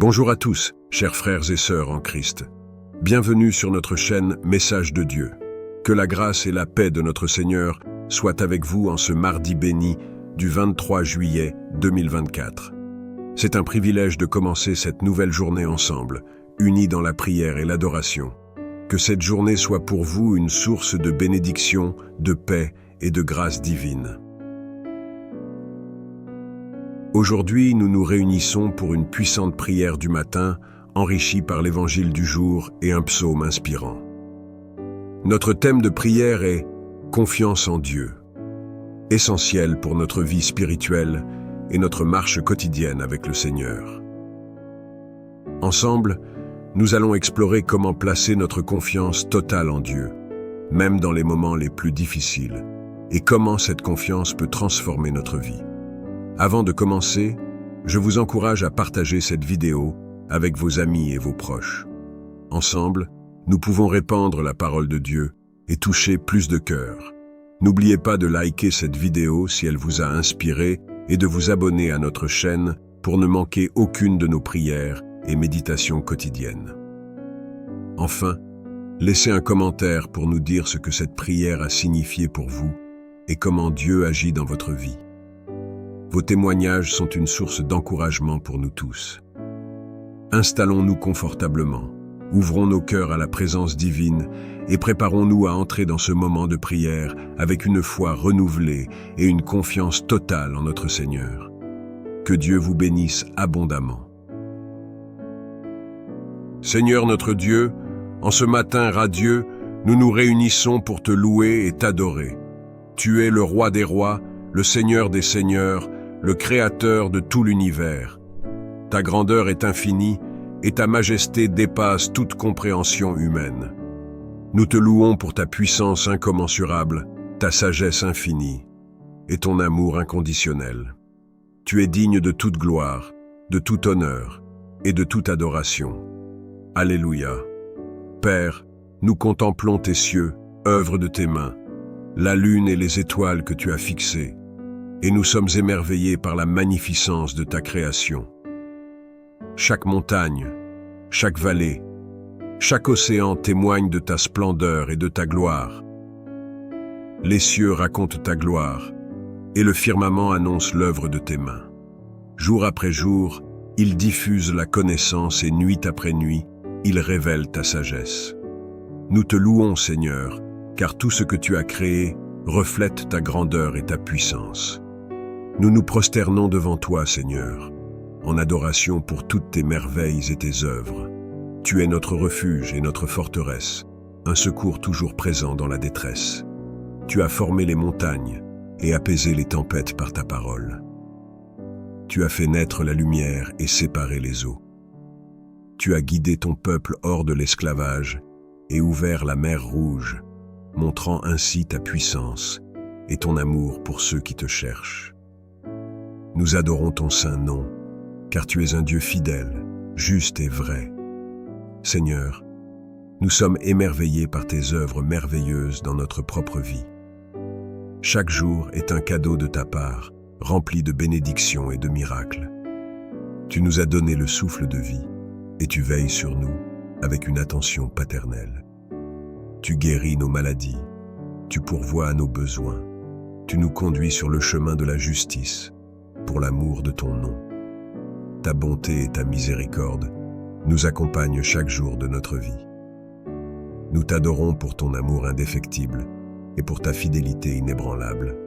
Bonjour à tous, chers frères et sœurs en Christ. Bienvenue sur notre chaîne Message de Dieu. Que la grâce et la paix de notre Seigneur soient avec vous en ce mardi béni du 23 juillet 2024. C'est un privilège de commencer cette nouvelle journée ensemble, unis dans la prière et l'adoration. Que cette journée soit pour vous une source de bénédiction, de paix et de grâce divine. Aujourd'hui, nous nous réunissons pour une puissante prière du matin, enrichie par l'évangile du jour et un psaume inspirant. Notre thème de prière est « Confiance en Dieu », essentiel pour notre vie spirituelle et notre marche quotidienne avec le Seigneur. Ensemble, nous allons explorer comment placer notre confiance totale en Dieu, même dans les moments les plus difficiles, et comment cette confiance peut transformer notre vie. Avant de commencer, je vous encourage à partager cette vidéo avec vos amis et vos proches. Ensemble, nous pouvons répandre la parole de Dieu et toucher plus de cœurs. N'oubliez pas de liker cette vidéo si elle vous a inspiré et de vous abonner à notre chaîne pour ne manquer aucune de nos prières et méditations quotidiennes. Enfin, laissez un commentaire pour nous dire ce que cette prière a signifié pour vous et comment Dieu agit dans votre vie. Vos témoignages sont une source d'encouragement pour nous tous. Installons-nous confortablement, ouvrons nos cœurs à la présence divine et préparons-nous à entrer dans ce moment de prière avec une foi renouvelée et une confiance totale en notre Seigneur. Que Dieu vous bénisse abondamment. Seigneur notre Dieu, en ce matin radieux, nous nous réunissons pour te louer et t'adorer. Tu es le roi des rois, le Seigneur des seigneurs, le Créateur de tout l'univers. Ta grandeur est infinie et ta majesté dépasse toute compréhension humaine. Nous te louons pour ta puissance incommensurable, ta sagesse infinie et ton amour inconditionnel. Tu es digne de toute gloire, de tout honneur et de toute adoration. Alléluia. Père, nous contemplons tes cieux, œuvre de tes mains, la lune et les étoiles que tu as fixées, et nous sommes émerveillés par la magnificence de ta création. Chaque montagne, chaque vallée, chaque océan témoigne de ta splendeur et de ta gloire. Les cieux racontent ta gloire, et le firmament annonce l'œuvre de tes mains. Jour après jour, il diffuse la connaissance et nuit après nuit, il révèle ta sagesse. Nous te louons, Seigneur, car tout ce que tu as créé reflète ta grandeur et ta puissance. Nous nous prosternons devant toi, Seigneur, en adoration pour toutes tes merveilles et tes œuvres. Tu es notre refuge et notre forteresse, un secours toujours présent dans la détresse. Tu as formé les montagnes et apaisé les tempêtes par ta parole. Tu as fait naître la lumière et séparé les eaux. Tu as guidé ton peuple hors de l'esclavage et ouvert la mer Rouge, montrant ainsi ta puissance et ton amour pour ceux qui te cherchent. Nous adorons ton saint nom, car tu es un Dieu fidèle, juste et vrai. Seigneur, nous sommes émerveillés par tes œuvres merveilleuses dans notre propre vie. Chaque jour est un cadeau de ta part, rempli de bénédictions et de miracles. Tu nous as donné le souffle de vie, et tu veilles sur nous avec une attention paternelle. Tu guéris nos maladies, tu pourvois à nos besoins, tu nous conduis sur le chemin de la justice, pour l'amour de ton nom. Ta bonté et ta miséricorde nous accompagnent chaque jour de notre vie. Nous t'adorons pour ton amour indéfectible et pour ta fidélité inébranlable.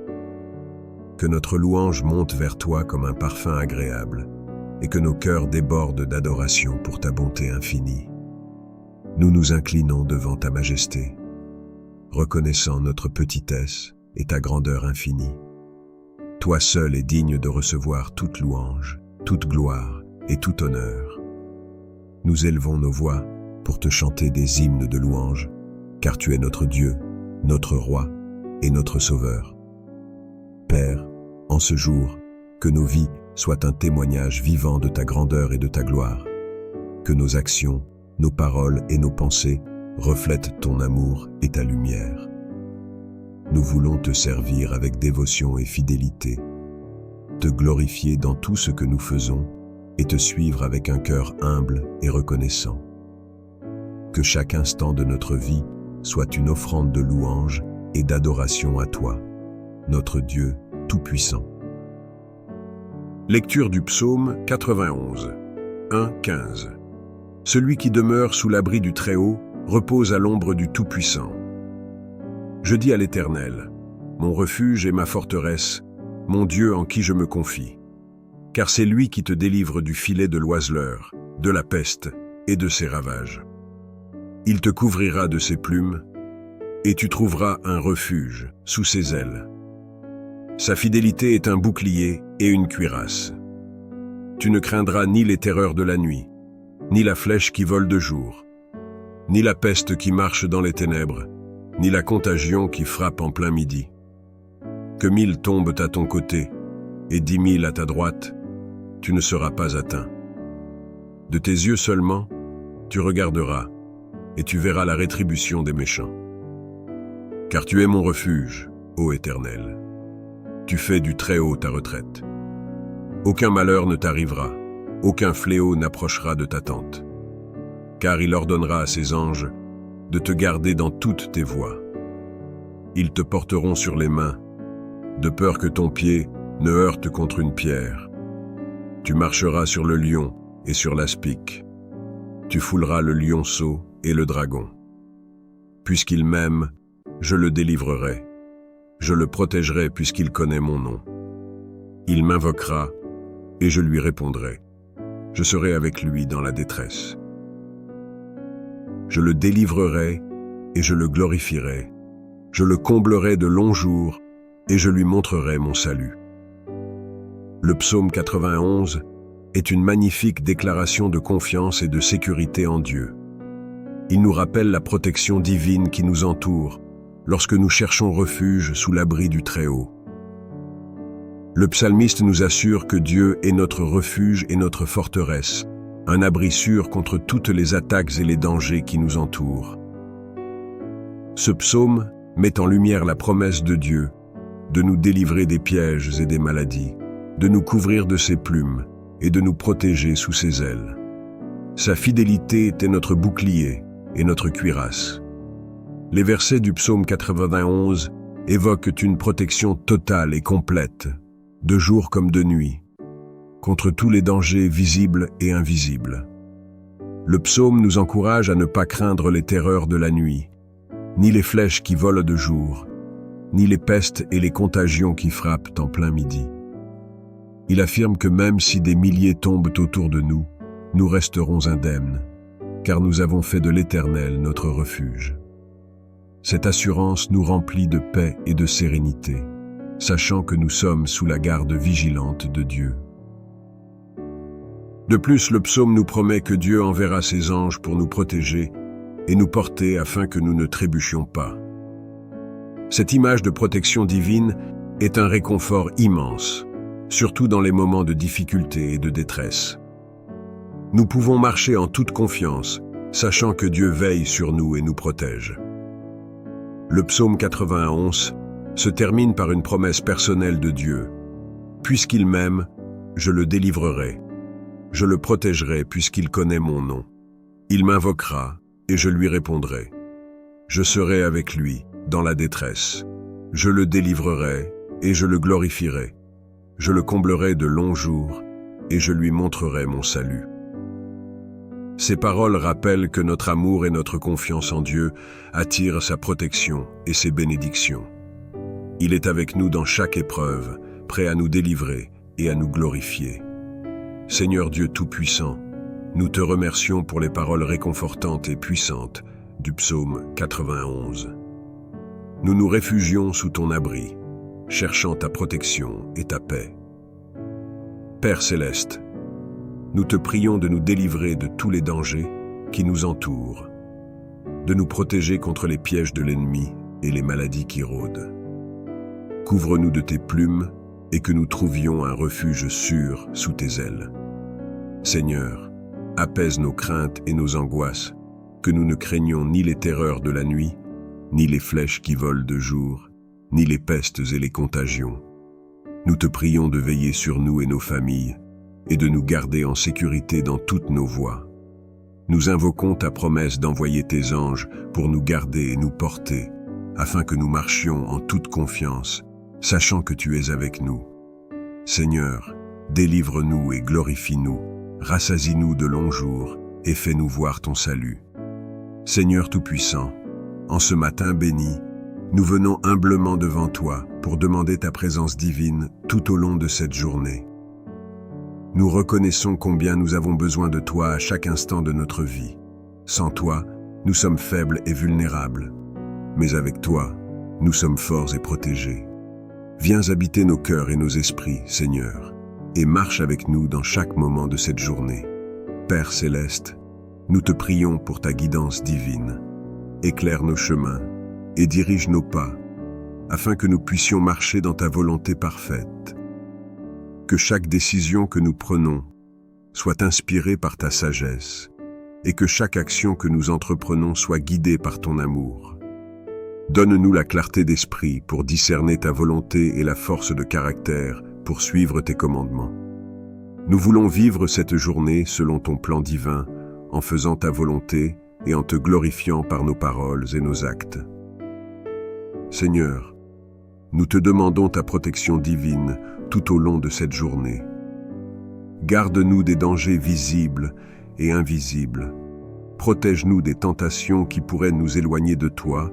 Que notre louange monte vers toi comme un parfum agréable et que nos cœurs débordent d'adoration pour ta bonté infinie. Nous nous inclinons devant ta majesté, reconnaissant notre petitesse et ta grandeur infinie. Toi seul es digne de recevoir toute louange, toute gloire et tout honneur. Nous élevons nos voix pour te chanter des hymnes de louange, car tu es notre Dieu, notre Roi et notre Sauveur. Père, en ce jour, que nos vies soient un témoignage vivant de ta grandeur et de ta gloire. Que nos actions, nos paroles et nos pensées reflètent ton amour et ta lumière. Nous voulons te servir avec dévotion et fidélité, te glorifier dans tout ce que nous faisons et te suivre avec un cœur humble et reconnaissant. Que chaque instant de notre vie soit une offrande de louange et d'adoration à toi, notre Dieu Tout-Puissant. Lecture du psaume 91, 1-15. Celui qui demeure sous l'abri du Très-Haut repose à l'ombre du Tout-Puissant. Je dis à l'Éternel, mon refuge et ma forteresse, mon Dieu en qui je me confie. Car c'est lui qui te délivre du filet de l'oiseleur, de la peste et de ses ravages. Il te couvrira de ses plumes, et tu trouveras un refuge sous ses ailes. Sa fidélité est un bouclier et une cuirasse. Tu ne craindras ni les terreurs de la nuit, ni la flèche qui vole de jour, ni la peste qui marche dans les ténèbres, ni la contagion qui frappe en plein midi. Que 1000 tombent à ton côté, et 10 000 à ta droite, tu ne seras pas atteint. De tes yeux seulement, tu regarderas, et tu verras la rétribution des méchants. Car tu es mon refuge, ô Éternel. Tu fais du Très-Haut ta retraite. Aucun malheur ne t'arrivera, aucun fléau n'approchera de ta tente. Car il ordonnera à ses anges de te garder dans toutes tes voies. Ils te porteront sur les mains, de peur que ton pied ne heurte contre une pierre. Tu marcheras sur le lion et sur l'aspic. Tu fouleras le lionceau et le dragon. Puisqu'il m'aime, je le délivrerai. Je le protégerai puisqu'il connaît mon nom. Il m'invoquera et je lui répondrai. Je serai avec lui dans la détresse. Je le délivrerai et je le glorifierai. Je le comblerai de longs jours et je lui montrerai mon salut. Le psaume 91 est une magnifique déclaration de confiance et de sécurité en Dieu. Il nous rappelle la protection divine qui nous entoure lorsque nous cherchons refuge sous l'abri du Très-Haut. Le psalmiste nous assure que Dieu est notre refuge et notre forteresse, un abri sûr contre toutes les attaques et les dangers qui nous entourent. Ce psaume met en lumière la promesse de Dieu de nous délivrer des pièges et des maladies, de nous couvrir de ses plumes et de nous protéger sous ses ailes. Sa fidélité était notre bouclier et notre cuirasse. Les versets du psaume 91 évoquent une protection totale et complète, de jour comme de nuit, contre tous les dangers visibles et invisibles. Le psaume nous encourage à ne pas craindre les terreurs de la nuit, ni les flèches qui volent de jour, ni les pestes et les contagions qui frappent en plein midi. Il affirme que même si des milliers tombent autour de nous, nous resterons indemnes, car nous avons fait de l'Éternel notre refuge. Cette assurance nous remplit de paix et de sérénité, sachant que nous sommes sous la garde vigilante de Dieu. De plus, le psaume nous promet que Dieu enverra ses anges pour nous protéger et nous porter afin que nous ne trébuchions pas. Cette image de protection divine est un réconfort immense, surtout dans les moments de difficulté et de détresse. Nous pouvons marcher en toute confiance, sachant que Dieu veille sur nous et nous protège. Le psaume 91 se termine par une promesse personnelle de Dieu. Puisqu'il m'aime, je le délivrerai. Je le protégerai puisqu'il connaît mon nom. Il m'invoquera et je lui répondrai. Je serai avec lui dans la détresse. Je le délivrerai et je le glorifierai. Je le comblerai de longs jours et je lui montrerai mon salut. Ces paroles rappellent que notre amour et notre confiance en Dieu attirent sa protection et ses bénédictions. Il est avec nous dans chaque épreuve, prêt à nous délivrer et à nous glorifier. Seigneur Dieu Tout-Puissant, nous te remercions pour les paroles réconfortantes et puissantes du psaume 91. Nous nous réfugions sous ton abri, cherchant ta protection et ta paix. Père céleste, nous te prions de nous délivrer de tous les dangers qui nous entourent, de nous protéger contre les pièges de l'ennemi et les maladies qui rôdent. Couvre-nous de tes plumes et que nous trouvions un refuge sûr sous tes ailes. Seigneur, apaise nos craintes et nos angoisses, que nous ne craignons ni les terreurs de la nuit, ni les flèches qui volent de jour, ni les pestes et les contagions. Nous te prions de veiller sur nous et nos familles, et de nous garder en sécurité dans toutes nos voies. Nous invoquons ta promesse d'envoyer tes anges pour nous garder et nous porter, afin que nous marchions en toute confiance, sachant que tu es avec nous. Seigneur, délivre-nous et glorifie-nous, rassasie-nous de longs jours et fais-nous voir ton salut. Seigneur Tout-Puissant, en ce matin béni, nous venons humblement devant toi pour demander ta présence divine tout au long de cette journée. Nous reconnaissons combien nous avons besoin de toi à chaque instant de notre vie. Sans toi, nous sommes faibles et vulnérables. Mais avec toi, nous sommes forts et protégés. Viens habiter nos cœurs et nos esprits, Seigneur, et marche avec nous dans chaque moment de cette journée. Père céleste, nous te prions pour ta guidance divine. Éclaire nos chemins et dirige nos pas, afin que nous puissions marcher dans ta volonté parfaite. Que chaque décision que nous prenons soit inspirée par ta sagesse, et que chaque action que nous entreprenons soit guidée par ton amour. Donne-nous la clarté d'esprit pour discerner ta volonté et la force de caractère pour suivre tes commandements. Nous voulons vivre cette journée selon ton plan divin, en faisant ta volonté et en te glorifiant par nos paroles et nos actes. Seigneur, nous te demandons ta protection divine tout au long de cette journée. Garde-nous des dangers visibles et invisibles. Protège-nous des tentations qui pourraient nous éloigner de toi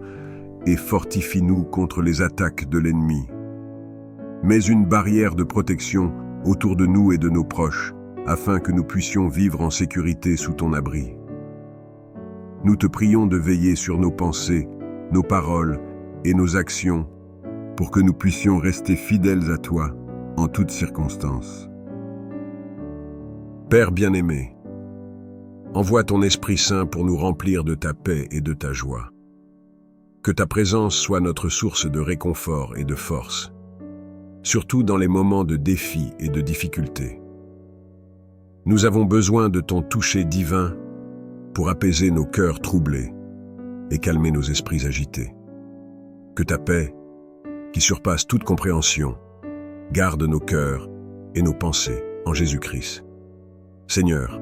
et fortifie-nous contre les attaques de l'ennemi. Mets une barrière de protection autour de nous et de nos proches, afin que nous puissions vivre en sécurité sous ton abri. Nous te prions de veiller sur nos pensées, nos paroles et nos actions, pour que nous puissions rester fidèles à toi en toutes circonstances. Père bien-aimé, envoie ton Esprit Saint pour nous remplir de ta paix et de ta joie. Que ta présence soit notre source de réconfort et de force, surtout dans les moments de défis et de difficultés. Nous avons besoin de ton toucher divin pour apaiser nos cœurs troublés et calmer nos esprits agités. Que ta paix, qui surpasse toute compréhension, garde nos cœurs et nos pensées en Jésus-Christ. Seigneur,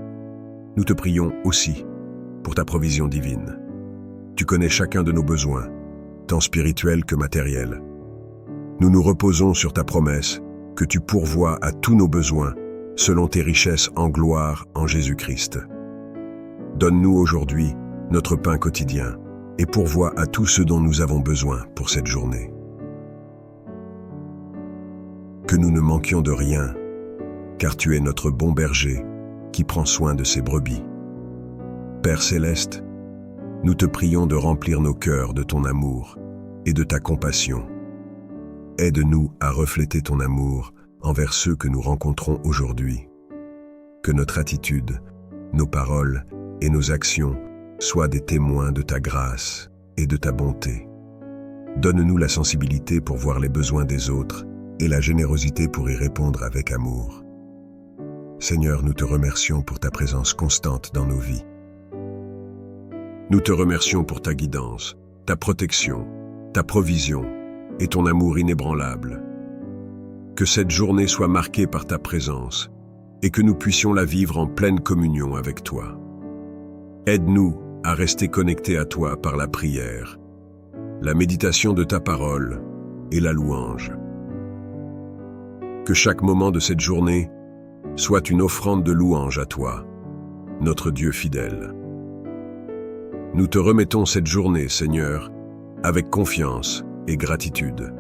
nous te prions aussi pour ta provision divine. Tu connais chacun de nos besoins, tant spirituels que matériels. Nous nous reposons sur ta promesse que tu pourvois à tous nos besoins selon tes richesses en gloire en Jésus-Christ. Donne-nous aujourd'hui notre pain quotidien et pourvois à tout ce dont nous avons besoin pour cette journée. Que nous ne manquions de rien, car tu es notre bon berger qui prend soin de ses brebis. Père céleste, nous te prions de remplir nos cœurs de ton amour et de ta compassion. Aide-nous à refléter ton amour envers ceux que nous rencontrons aujourd'hui. Que notre attitude, nos paroles et nos actions soient des témoins de ta grâce et de ta bonté. Donne-nous la sensibilité pour voir les besoins des autres et la générosité pour y répondre avec amour. Seigneur, nous te remercions pour ta présence constante dans nos vies. Nous te remercions pour ta guidance, ta protection, ta provision et ton amour inébranlable. Que cette journée soit marquée par ta présence et que nous puissions la vivre en pleine communion avec toi. Aide-nous à rester connectés à toi par la prière, la méditation de ta parole et la louange. Que chaque moment de cette journée soit une offrande de louange à toi, notre Dieu fidèle. Nous te remettons cette journée, Seigneur, avec confiance et gratitude.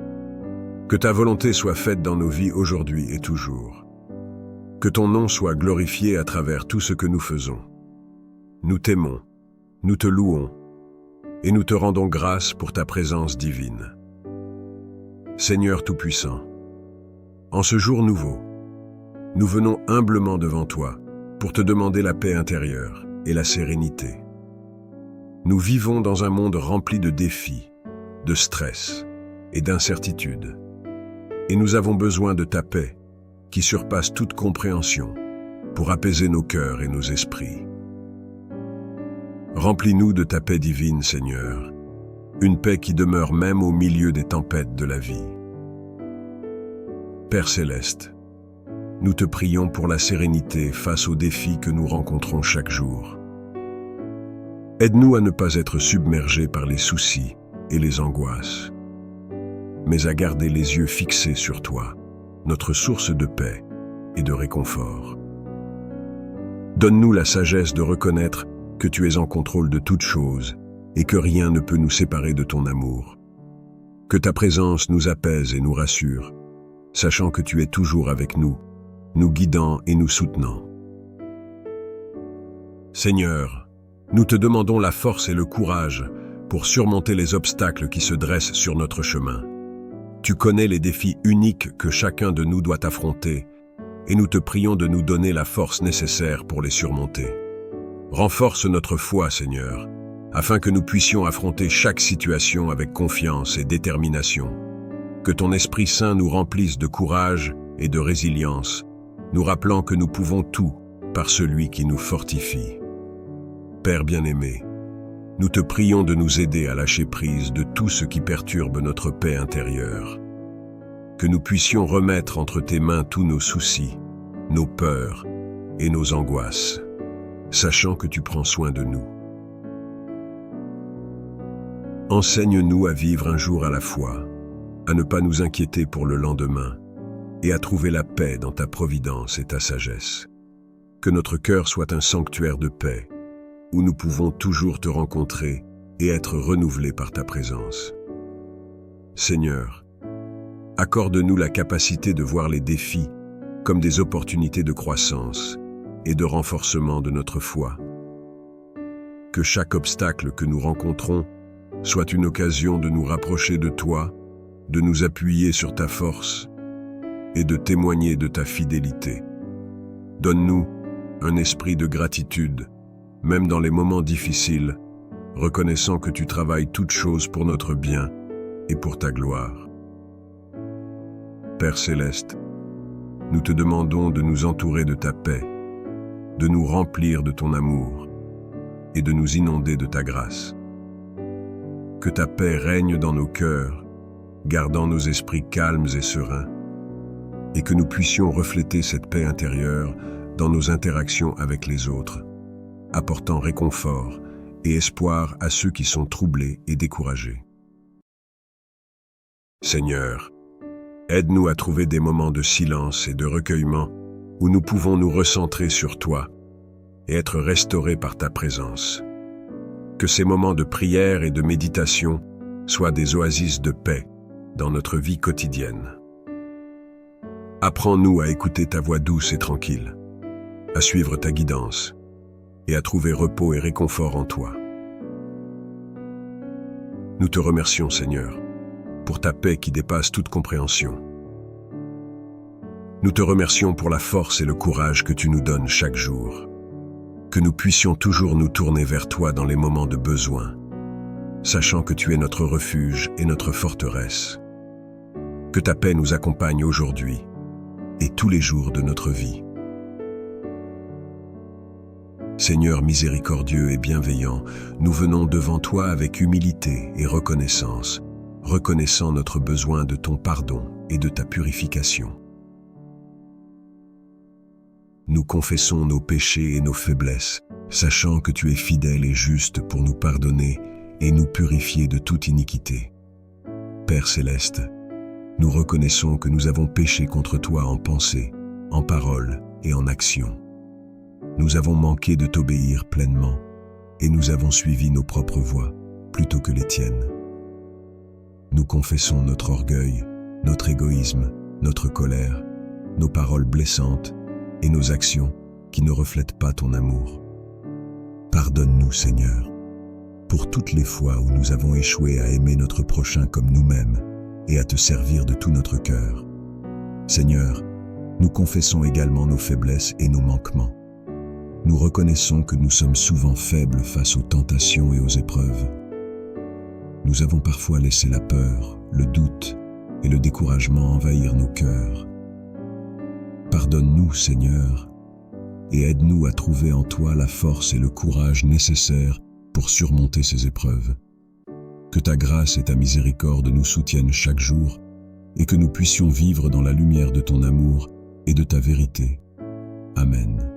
Que ta volonté soit faite dans nos vies aujourd'hui et toujours. Que ton nom soit glorifié à travers tout ce que nous faisons. Nous t'aimons, nous te louons, et nous te rendons grâce pour ta présence divine. Seigneur Tout-Puissant, en ce jour nouveau, nous venons humblement devant toi pour te demander la paix intérieure et la sérénité. Nous vivons dans un monde rempli de défis, de stress et d'incertitudes. Et nous avons besoin de ta paix, qui surpasse toute compréhension, pour apaiser nos cœurs et nos esprits. Remplis-nous de ta paix divine, Seigneur, une paix qui demeure même au milieu des tempêtes de la vie. Père céleste, nous te prions pour la sérénité face aux défis que nous rencontrons chaque jour. Aide-nous à ne pas être submergés par les soucis et les angoisses, mais à garder les yeux fixés sur toi, notre source de paix et de réconfort. Donne-nous la sagesse de reconnaître que tu es en contrôle de toutes choses et que rien ne peut nous séparer de ton amour. Que ta présence nous apaise et nous rassure, sachant que tu es toujours avec nous, nous guidant et nous soutenant. Seigneur, nous te demandons la force et le courage pour surmonter les obstacles qui se dressent sur notre chemin. Tu connais les défis uniques que chacun de nous doit affronter, et nous te prions de nous donner la force nécessaire pour les surmonter. Renforce notre foi, Seigneur, afin que nous puissions affronter chaque situation avec confiance et détermination. Que ton Esprit Saint nous remplisse de courage et de résilience, nous rappelant que nous pouvons tout par celui qui nous fortifie. Père bien-aimé, nous te prions de nous aider à lâcher prise de tout ce qui perturbe notre paix intérieure. Que nous puissions remettre entre tes mains tous nos soucis, nos peurs et nos angoisses, sachant que tu prends soin de nous. Enseigne-nous à vivre un jour à la fois, à ne pas nous inquiéter pour le lendemain, et à trouver la paix dans ta providence et ta sagesse. Que notre cœur soit un sanctuaire de paix, où nous pouvons toujours te rencontrer et être renouvelés par ta présence. Seigneur, accorde-nous la capacité de voir les défis comme des opportunités de croissance et de renforcement de notre foi. Que chaque obstacle que nous rencontrons soit une occasion de nous rapprocher de toi, de nous appuyer sur ta force et de témoigner de ta fidélité. Donne-nous un esprit de gratitude, même dans les moments difficiles, reconnaissant que tu travailles toutes choses pour notre bien et pour ta gloire. Père céleste, nous te demandons de nous entourer de ta paix, de nous remplir de ton amour et de nous inonder de ta grâce. Que ta paix règne dans nos cœurs, gardant nos esprits calmes et sereins, et que nous puissions refléter cette paix intérieure dans nos interactions avec les autres, apportant réconfort et espoir à ceux qui sont troublés et découragés. Seigneur, aide-nous à trouver des moments de silence et de recueillement où nous pouvons nous recentrer sur toi et être restaurés par ta présence. Que ces moments de prière et de méditation soient des oasis de paix dans notre vie quotidienne. Apprends-nous à écouter ta voix douce et tranquille, à suivre ta guidance et à trouver repos et réconfort en toi. Nous te remercions, Seigneur, pour ta paix qui dépasse toute compréhension. Nous te remercions pour la force et le courage que tu nous donnes chaque jour. Que nous puissions toujours nous tourner vers toi dans les moments de besoin, sachant que tu es notre refuge et notre forteresse. Que ta paix nous accompagne aujourd'hui et tous les jours de notre vie. Seigneur miséricordieux et bienveillant, nous venons devant toi avec humilité et reconnaissance, reconnaissant notre besoin de ton pardon et de ta purification. Nous confessons nos péchés et nos faiblesses, sachant que tu es fidèle et juste pour nous pardonner et nous purifier de toute iniquité. Père céleste, nous reconnaissons que nous avons péché contre toi en pensée, en parole et en action. Nous avons manqué de t'obéir pleinement et nous avons suivi nos propres voies plutôt que les tiennes. Nous confessons notre orgueil, notre égoïsme, notre colère, nos paroles blessantes et nos actions qui ne reflètent pas ton amour. Pardonne-nous, Seigneur, pour toutes les fois où nous avons échoué à aimer notre prochain comme nous-mêmes et à te servir de tout notre cœur. Seigneur, nous confessons également nos faiblesses et nos manquements. Nous reconnaissons que nous sommes souvent faibles face aux tentations et aux épreuves. Nous avons parfois laissé la peur, le doute et le découragement envahir nos cœurs. Pardonne-nous, Seigneur, et aide-nous à trouver en toi la force et le courage nécessaires pour surmonter ces épreuves. Que ta grâce et ta miséricorde nous soutiennent chaque jour et que nous puissions vivre dans la lumière de ton amour et de ta vérité. Amen.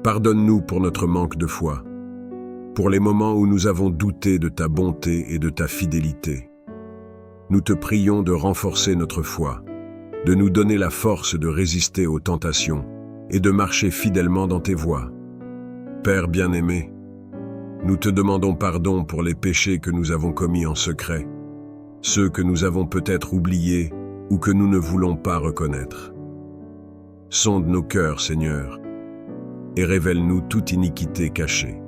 Pardonne-nous pour notre manque de foi, pour les moments où nous avons douté de ta bonté et de ta fidélité. Nous te prions de renforcer notre foi, de nous donner la force de résister aux tentations et de marcher fidèlement dans tes voies. Père bien-aimé, nous te demandons pardon pour les péchés que nous avons commis en secret, ceux que nous avons peut-être oubliés ou que nous ne voulons pas reconnaître. Sonde nos cœurs, Seigneur, et révèle-nous toute iniquité cachée.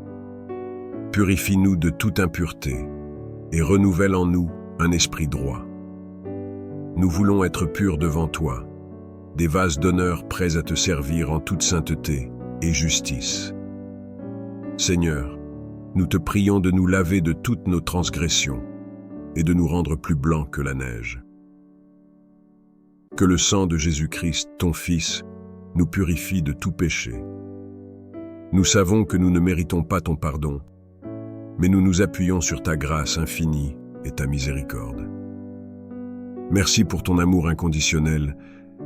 Purifie-nous de toute impureté et renouvelle en nous un esprit droit. Nous voulons être purs devant toi, des vases d'honneur prêts à te servir en toute sainteté et justice. Seigneur, nous te prions de nous laver de toutes nos transgressions et de nous rendre plus blancs que la neige. Que le sang de Jésus-Christ, ton Fils, nous purifie de tout péché. Nous savons que nous ne méritons pas ton pardon, mais nous nous appuyons sur ta grâce infinie et ta miséricorde. Merci pour ton amour inconditionnel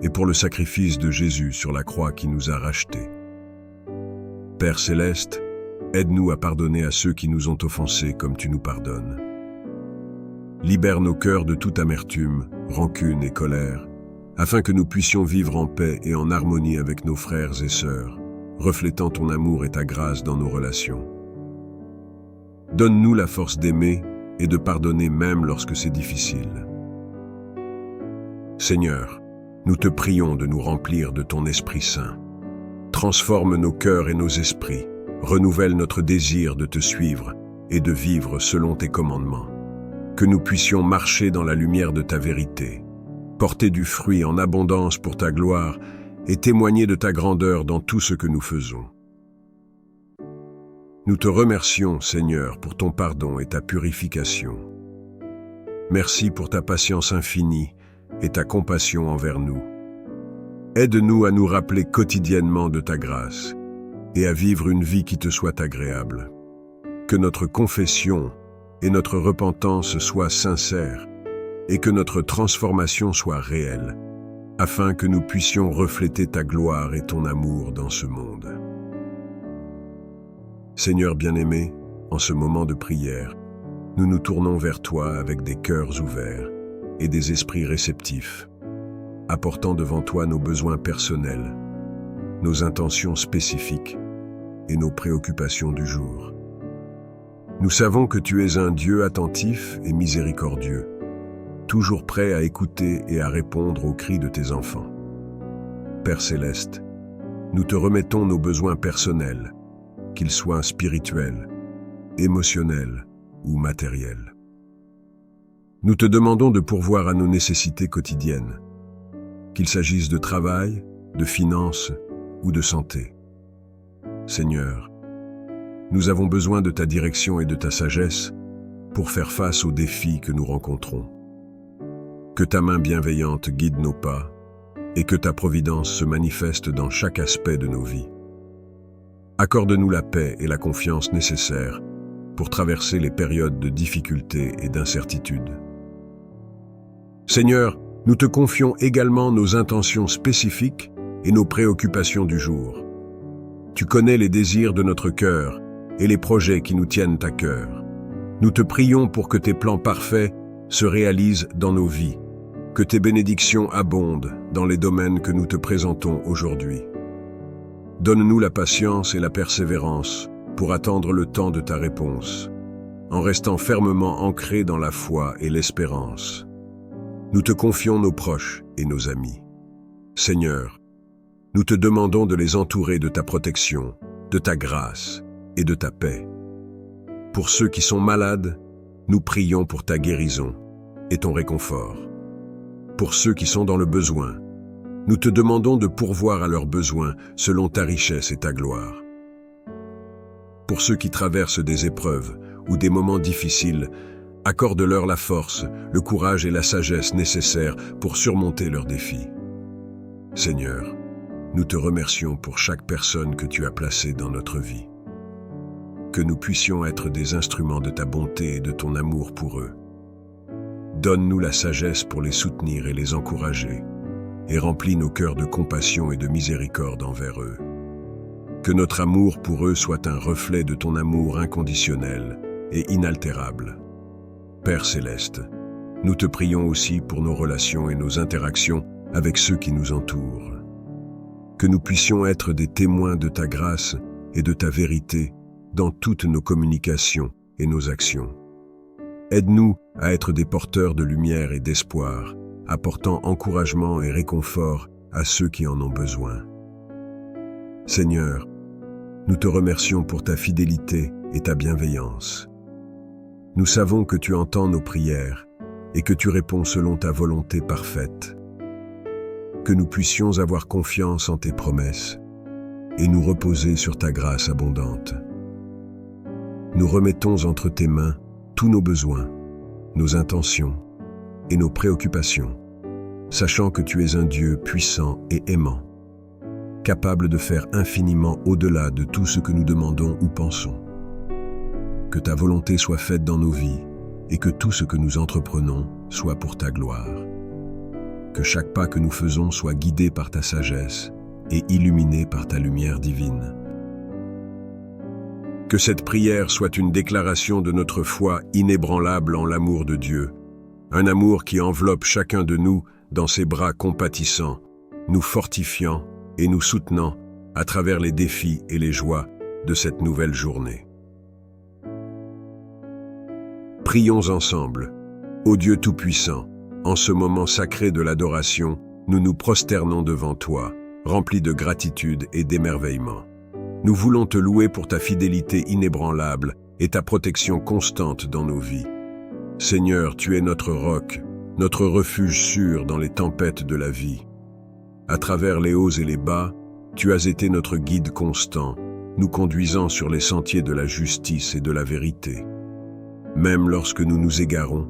et pour le sacrifice de Jésus sur la croix qui nous a rachetés. Père céleste, aide-nous à pardonner à ceux qui nous ont offensés comme tu nous pardonnes. Libère nos cœurs de toute amertume, rancune et colère, afin que nous puissions vivre en paix et en harmonie avec nos frères et sœurs, reflétant ton amour et ta grâce dans nos relations. Donne-nous la force d'aimer et de pardonner même lorsque c'est difficile. Seigneur, nous te prions de nous remplir de ton Esprit Saint. Transforme nos cœurs et nos esprits, renouvelle notre désir de te suivre et de vivre selon tes commandements. Que nous puissions marcher dans la lumière de ta vérité, porter du fruit en abondance pour ta gloire et témoigner de ta grandeur dans tout ce que nous faisons. Nous te remercions, Seigneur, pour ton pardon et ta purification. Merci pour ta patience infinie et ta compassion envers nous. Aide-nous à nous rappeler quotidiennement de ta grâce et à vivre une vie qui te soit agréable. Que notre confession et notre repentance soient sincères et que notre transformation soit réelle, afin que nous puissions refléter ta gloire et ton amour dans ce monde. Seigneur bien-aimé, en ce moment de prière, nous nous tournons vers toi avec des cœurs ouverts et des esprits réceptifs, apportant devant toi nos besoins personnels, nos intentions spécifiques et nos préoccupations du jour. Nous savons que tu es un Dieu attentif et miséricordieux, toujours prêt à écouter et à répondre aux cris de tes enfants. Père céleste, nous te remettons nos besoins personnels, qu'ils soient spirituels, émotionnels ou matériels. Nous te demandons de pourvoir à nos nécessités quotidiennes, qu'il s'agisse de travail, de finances ou de santé. Seigneur, nous avons besoin de ta direction et de ta sagesse pour faire face aux défis que nous rencontrons. Que ta main bienveillante guide nos pas et que ta providence se manifeste dans chaque aspect de nos vies. Accorde-nous la paix et la confiance nécessaires pour traverser les périodes de difficulté et d'incertitude. Seigneur, nous te confions également nos intentions spécifiques et nos préoccupations du jour. Tu connais les désirs de notre cœur et les projets qui nous tiennent à cœur. Nous te prions pour que tes plans parfaits se réalisent dans nos vies, que tes bénédictions abondent dans les domaines que nous te présentons aujourd'hui. Donne-nous la patience et la persévérance pour attendre le temps de ta réponse, en restant fermement ancrés dans la foi et l'espérance. Nous te confions nos proches et nos amis. Seigneur, nous te demandons de les entourer de ta protection, de ta grâce et de ta paix. Pour ceux qui sont malades, nous prions pour ta guérison et ton réconfort. Pour ceux qui sont dans le besoin, nous te demandons de pourvoir à leurs besoins selon ta richesse et ta gloire. Pour ceux qui traversent des épreuves ou des moments difficiles, accorde-leur la force, le courage et la sagesse nécessaires pour surmonter leurs défis. Seigneur, nous te remercions pour chaque personne que tu as placée dans notre vie. Que nous puissions être des instruments de ta bonté et de ton amour pour eux. Donne-nous la sagesse pour les soutenir et les encourager, et remplis nos cœurs de compassion et de miséricorde envers eux. Que notre amour pour eux soit un reflet de ton amour inconditionnel et inaltérable. Père céleste, nous te prions aussi pour nos relations et nos interactions avec ceux qui nous entourent. Que nous puissions être des témoins de ta grâce et de ta vérité dans toutes nos communications et nos actions. Aide-nous à être des porteurs de lumière et d'espoir, apportant encouragement et réconfort à ceux qui en ont besoin. Seigneur, nous te remercions pour ta fidélité et ta bienveillance. Nous savons que tu entends nos prières et que tu réponds selon ta volonté parfaite. Que nous puissions avoir confiance en tes promesses et nous reposer sur ta grâce abondante. Nous remettons entre tes mains tous nos besoins, nos intentions et nos préoccupations, sachant que tu es un Dieu puissant et aimant, capable de faire infiniment au-delà de tout ce que nous demandons ou pensons. Que ta volonté soit faite dans nos vies et que tout ce que nous entreprenons soit pour ta gloire. Que chaque pas que nous faisons soit guidé par ta sagesse et illuminé par ta lumière divine. Que cette prière soit une déclaration de notre foi inébranlable en l'amour de Dieu, un amour qui enveloppe chacun de nous dans ses bras compatissants, nous fortifiant et nous soutenant à travers les défis et les joies de cette nouvelle journée. Prions ensemble. Ô Dieu Tout-Puissant, en ce moment sacré de l'adoration, nous nous prosternons devant toi, remplis de gratitude et d'émerveillement. Nous voulons te louer pour ta fidélité inébranlable et ta protection constante dans nos vies. Seigneur, tu es notre roc, notre refuge sûr dans les tempêtes de la vie. À travers les hauts et les bas, tu as été notre guide constant, nous conduisant sur les sentiers de la justice et de la vérité. Même lorsque nous nous égarons,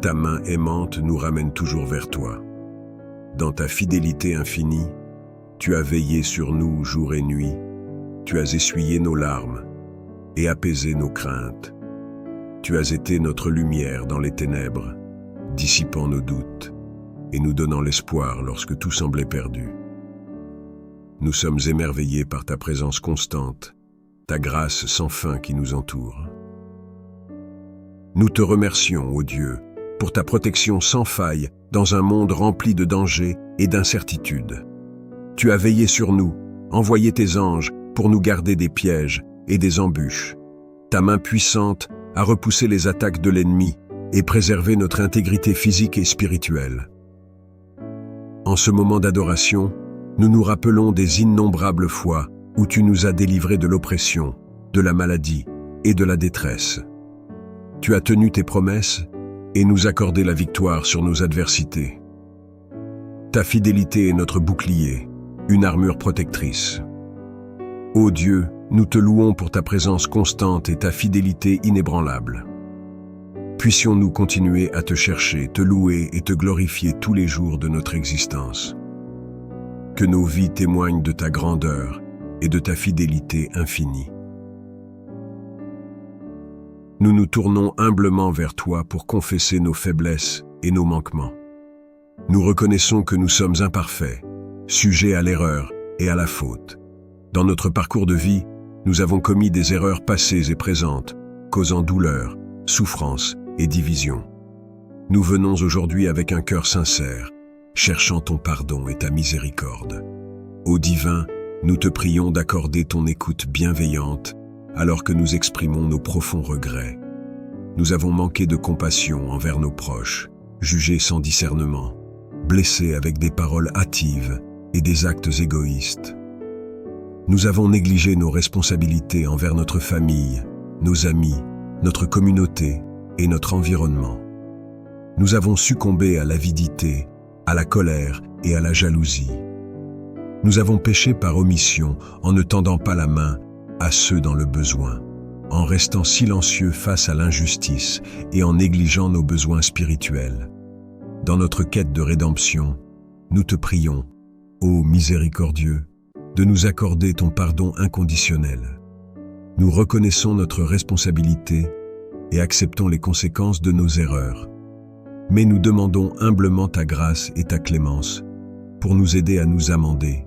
ta main aimante nous ramène toujours vers toi. Dans ta fidélité infinie, tu as veillé sur nous jour et nuit, tu as essuyé nos larmes et apaisé nos craintes. Tu as été notre lumière dans les ténèbres, dissipant nos doutes et nous donnant l'espoir lorsque tout semblait perdu. Nous sommes émerveillés par ta présence constante, ta grâce sans fin qui nous entoure. Nous te remercions, ô Dieu, pour ta protection sans faille dans un monde rempli de dangers et d'incertitudes. Tu as veillé sur nous, envoyé tes anges pour nous garder des pièges et des embûches. Ta main puissante a repoussé les attaques de l'ennemi et préservé notre intégrité physique et spirituelle. En ce moment d'adoration, nous nous rappelons des innombrables fois où tu nous as délivrés de l'oppression, de la maladie et de la détresse. Tu as tenu tes promesses et nous accordé la victoire sur nos adversités. Ta fidélité est notre bouclier, une armure protectrice. Ô Dieu, nous te louons pour ta présence constante et ta fidélité inébranlable. Puissions-nous continuer à te chercher, te louer et te glorifier tous les jours de notre existence. Que nos vies témoignent de ta grandeur et de ta fidélité infinie. Nous nous tournons humblement vers toi pour confesser nos faiblesses et nos manquements. Nous reconnaissons que nous sommes imparfaits, sujets à l'erreur et à la faute. Dans notre parcours de vie, nous avons commis des erreurs passées et présentes, causant douleur, souffrance et division. Nous venons aujourd'hui avec un cœur sincère, cherchant ton pardon et ta miséricorde. Ô Divin, nous te prions d'accorder ton écoute bienveillante alors que nous exprimons nos profonds regrets. Nous avons manqué de compassion envers nos proches, jugés sans discernement, blessés avec des paroles hâtives et des actes égoïstes. Nous avons négligé nos responsabilités envers notre famille, nos amis, notre communauté et notre environnement. Nous avons succombé à l'avidité, à la colère et à la jalousie. Nous avons péché par omission en ne tendant pas la main à ceux dans le besoin, en restant silencieux face à l'injustice et en négligeant nos besoins spirituels. Dans notre quête de rédemption, nous te prions, ô miséricordieux, de nous accorder ton pardon inconditionnel. Nous reconnaissons notre responsabilité et acceptons les conséquences de nos erreurs. Mais nous demandons humblement ta grâce et ta clémence. pour nous aider à nous amender,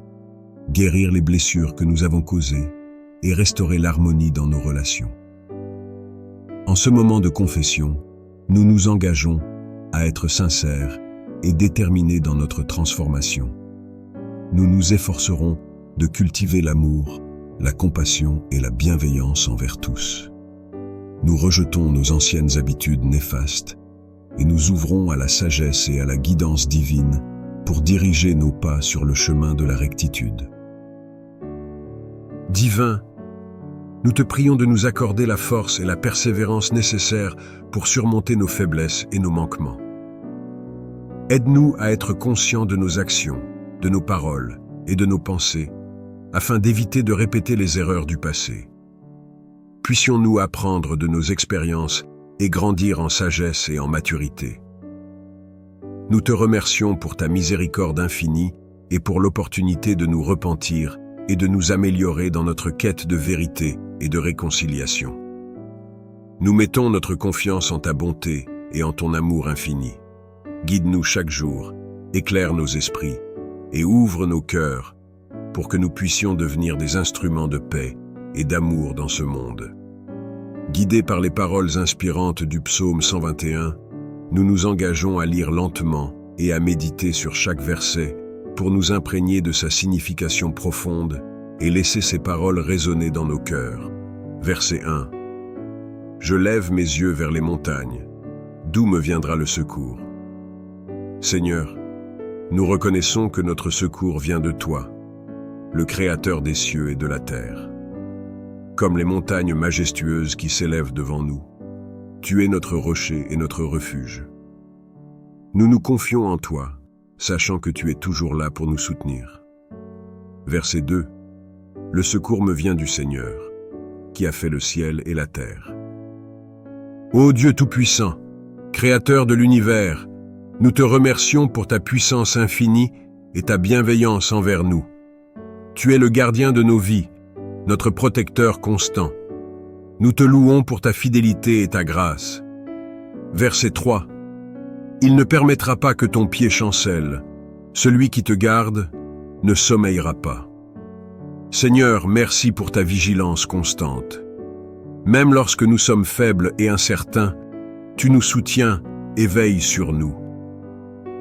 guérir les blessures que nous avons causées et restaurer l'harmonie dans nos relations. En ce moment de confession, nous nous engageons à être sincères et déterminés dans notre transformation. Nous nous efforcerons de cultiver l'amour, la compassion et la bienveillance envers tous. Nous rejetons nos anciennes habitudes néfastes et nous ouvrons à la sagesse et à la guidance divine pour diriger nos pas sur le chemin de la rectitude. Divin, nous te prions de nous accorder la force et la persévérance nécessaires pour surmonter nos faiblesses et nos manquements. Aide-nous à être conscients de nos actions, de nos paroles et de nos pensées, afin d'éviter de répéter les erreurs du passé. Puissions-nous apprendre de nos expériences et grandir en sagesse et en maturité. Nous te remercions pour ta miséricorde infinie et pour l'opportunité de nous repentir et de nous améliorer dans notre quête de vérité et de réconciliation. Nous mettons notre confiance en ta bonté et en ton amour infini. Guide-nous chaque jour, éclaire nos esprits et ouvre nos cœurs pour que nous puissions devenir des instruments de paix et d'amour dans ce monde. Guidés par les paroles inspirantes du psaume 121, nous nous engageons à lire lentement et à méditer sur chaque verset pour nous imprégner de sa signification profonde et laisser ces paroles résonner dans nos cœurs. Verset 1. Je lève mes yeux vers les montagnes. D'où me viendra le secours? Seigneur, nous reconnaissons que notre secours vient de toi, le Créateur des cieux et de la terre. Comme les montagnes majestueuses qui s'élèvent devant nous, tu es notre rocher et notre refuge. Nous nous confions en toi, sachant que tu es toujours là pour nous soutenir. Verset 2. Le secours me vient du Seigneur, qui a fait le ciel et la terre. Ô Dieu Tout-Puissant, Créateur de l'univers, nous te remercions pour ta puissance infinie et ta bienveillance envers nous. Tu es le gardien de nos vies, notre protecteur constant. Nous te louons pour ta fidélité et ta grâce. Verset 3. Il ne permettra pas que ton pied chancelle. Celui qui te garde ne sommeillera pas. Seigneur, merci pour ta vigilance constante. Même lorsque nous sommes faibles et incertains, tu nous soutiens et veilles sur nous.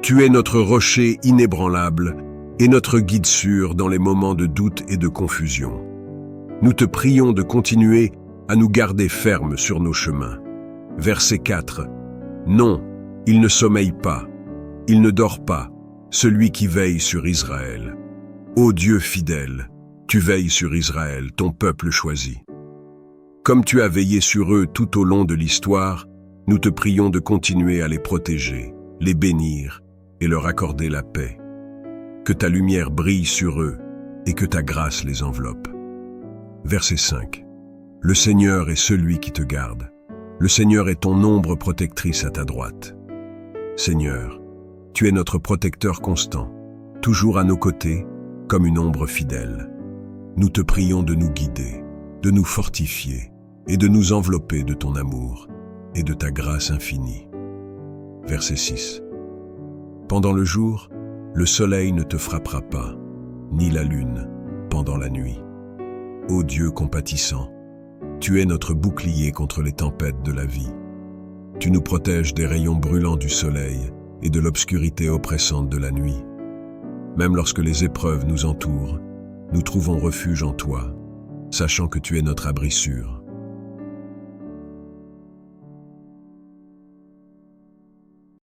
Tu es notre rocher inébranlable et notre guide sûr dans les moments de doute et de confusion. Nous te prions de continuer à nous garder fermes sur nos chemins. Verset 4. Non, il ne sommeille pas, il ne dort pas, celui qui veille sur Israël. Ô Dieu fidèle, tu veilles sur Israël, ton peuple choisi. Comme tu as veillé sur eux tout au long de l'histoire, nous te prions de continuer à les protéger, les bénir et leur accorder la paix. Que ta lumière brille sur eux et que ta grâce les enveloppe. Verset 5. Le Seigneur est celui qui te garde. Le Seigneur est ton ombre protectrice à ta droite. Seigneur, tu es notre protecteur constant, toujours à nos côtés, comme une ombre fidèle. Nous te prions de nous guider, de nous fortifier et de nous envelopper de ton amour et de ta grâce infinie. Verset 6. Pendant le jour, le soleil ne te frappera pas, ni la lune, pendant la nuit. Ô Dieu compatissant, tu es notre bouclier contre les tempêtes de la vie. Tu nous protèges des rayons brûlants du soleil et de l'obscurité oppressante de la nuit. Même lorsque les épreuves nous entourent, nous trouvons refuge en toi, sachant que tu es notre abri sûr.